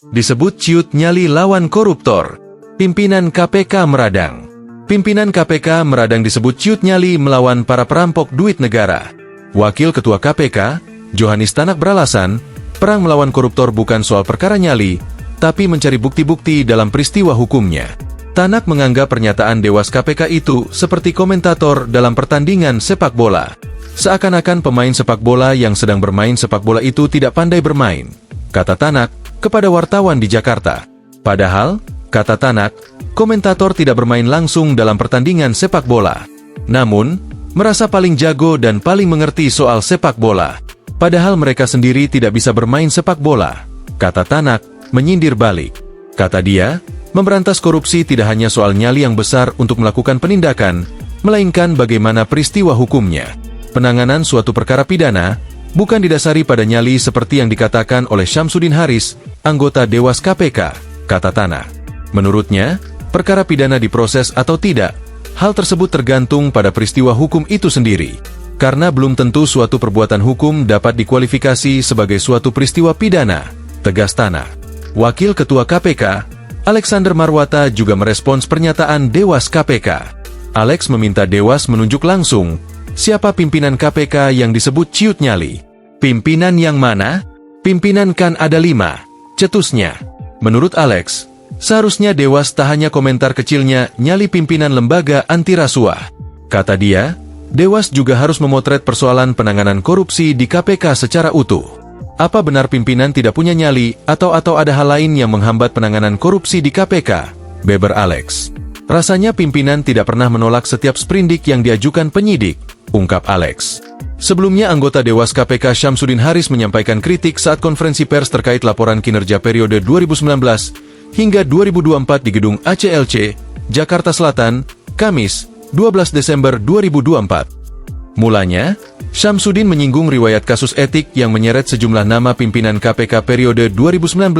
Disebut ciut nyali lawan koruptor. Pimpinan KPK meradang. Pimpinan KPK meradang disebut ciut nyali melawan para perampok duit negara. Wakil Ketua KPK, Johanis Tanak beralasan, perang melawan koruptor bukan soal perkara nyali, tapi mencari bukti-bukti dalam peristiwa hukumnya. Tanak menganggap pernyataan Dewas KPK itu seperti komentator dalam pertandingan sepak bola. Seakan-akan pemain sepak bola yang sedang bermain sepak bola itu tidak pandai bermain, kata Tanak kepada wartawan di Jakarta. Padahal, kata Tanak, komentator tidak bermain langsung dalam pertandingan sepak bola. Namun, merasa paling jago dan paling mengerti soal sepak bola. Padahal mereka sendiri tidak bisa bermain sepak bola, kata Tanak, menyindir balik. Kata dia, memberantas korupsi tidak hanya soal nyali yang besar untuk melakukan penindakan, melainkan bagaimana peristiwa hukumnya. Penanganan suatu perkara pidana bukan didasari pada nyali seperti yang dikatakan oleh Syamsuddin Haris, anggota Dewas KPK, kata Tanak. Menurutnya, perkara pidana diproses atau tidak, hal tersebut tergantung pada peristiwa hukum itu sendiri. Karena belum tentu suatu perbuatan hukum dapat dikualifikasi sebagai suatu peristiwa pidana, tegas Tanak. Wakil Ketua KPK, Alexander Marwata juga merespons pernyataan Dewas KPK. Alex meminta Dewas menunjuk langsung siapa pimpinan KPK yang disebut ciut nyali. Pimpinan yang mana? Pimpinan kan ada 5, cetusnya. Menurut Alex, seharusnya Dewas tak hanya komentar kecilnya nyali pimpinan lembaga anti rasuah. Kata dia, Dewas juga harus memotret persoalan penanganan korupsi di KPK secara utuh. Apa benar pimpinan tidak punya nyali atau ada hal lain yang menghambat penanganan korupsi di KPK? Beber Alex. Rasanya pimpinan tidak pernah menolak setiap sprindik yang diajukan penyidik, ungkap Alex. Sebelumnya anggota Dewas KPK Syamsuddin Haris menyampaikan kritik saat konferensi pers terkait laporan kinerja periode 2019 hingga 2024 di gedung ACLC, Jakarta Selatan, Kamis, 12 Desember 2024. Mulanya, Syamsuddin menyinggung riwayat kasus etik yang menyeret sejumlah nama pimpinan KPK periode 2019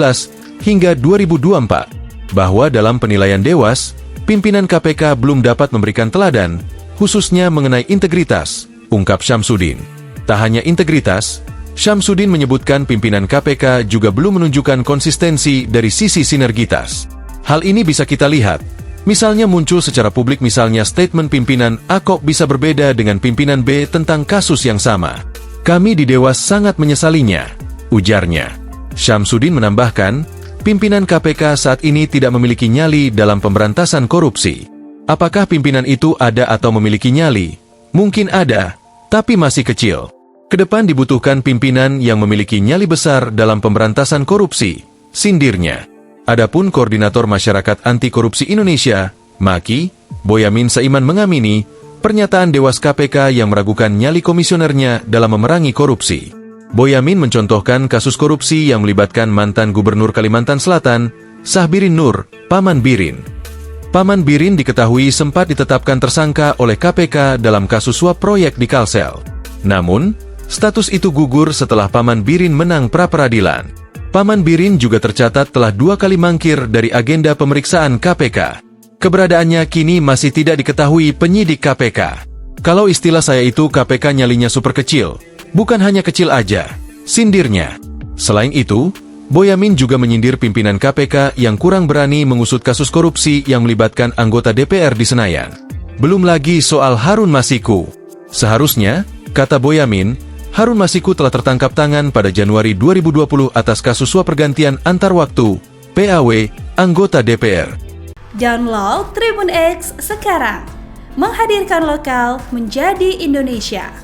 hingga 2024, bahwa dalam penilaian Dewas, pimpinan KPK belum dapat memberikan teladan, khususnya mengenai integritas, ungkap Syamsuddin. Tak hanya integritas, Syamsuddin menyebutkan pimpinan KPK juga belum menunjukkan konsistensi dari sisi sinergitas. Hal ini bisa kita lihat. Misalnya muncul secara publik misalnya statement pimpinan A kok bisa berbeda dengan pimpinan B tentang kasus yang sama. Kami di Dewas sangat menyesalinya, ujarnya. Syamsuddin menambahkan, pimpinan KPK saat ini tidak memiliki nyali dalam pemberantasan korupsi. Apakah pimpinan itu ada atau memiliki nyali? Mungkin ada, tapi masih kecil. Kedepan dibutuhkan pimpinan yang memiliki nyali besar dalam pemberantasan korupsi, sindirnya. Adapun Koordinator Masyarakat Anti Korupsi Indonesia, MAKI, Boyamin Saiman mengamini pernyataan Dewas KPK yang meragukan nyali komisionernya dalam memerangi korupsi. Boyamin mencontohkan kasus korupsi yang melibatkan mantan Gubernur Kalimantan Selatan, Sahbirin Nur, Paman Birin. Paman Birin diketahui sempat ditetapkan tersangka oleh KPK dalam kasus suap proyek di Kalsel. Namun, status itu gugur setelah Paman Birin menang pra-peradilan. Paman Birin juga tercatat telah 2 kali mangkir dari agenda pemeriksaan KPK. Keberadaannya kini masih tidak diketahui penyidik KPK. Kalau istilah saya itu KPK nyalinya super kecil, bukan hanya kecil aja, sindirnya. Selain itu, Boyamin juga menyindir pimpinan KPK yang kurang berani mengusut kasus korupsi yang melibatkan anggota DPR di Senayan. Belum lagi soal Harun Masiku. Seharusnya, kata Boyamin, Harun Masiku telah tertangkap tangan pada Januari 2020 atas kasus suap pergantian antar waktu, PAW, anggota DPR. Download Tribun X sekarang, menghadirkan lokal menjadi Indonesia.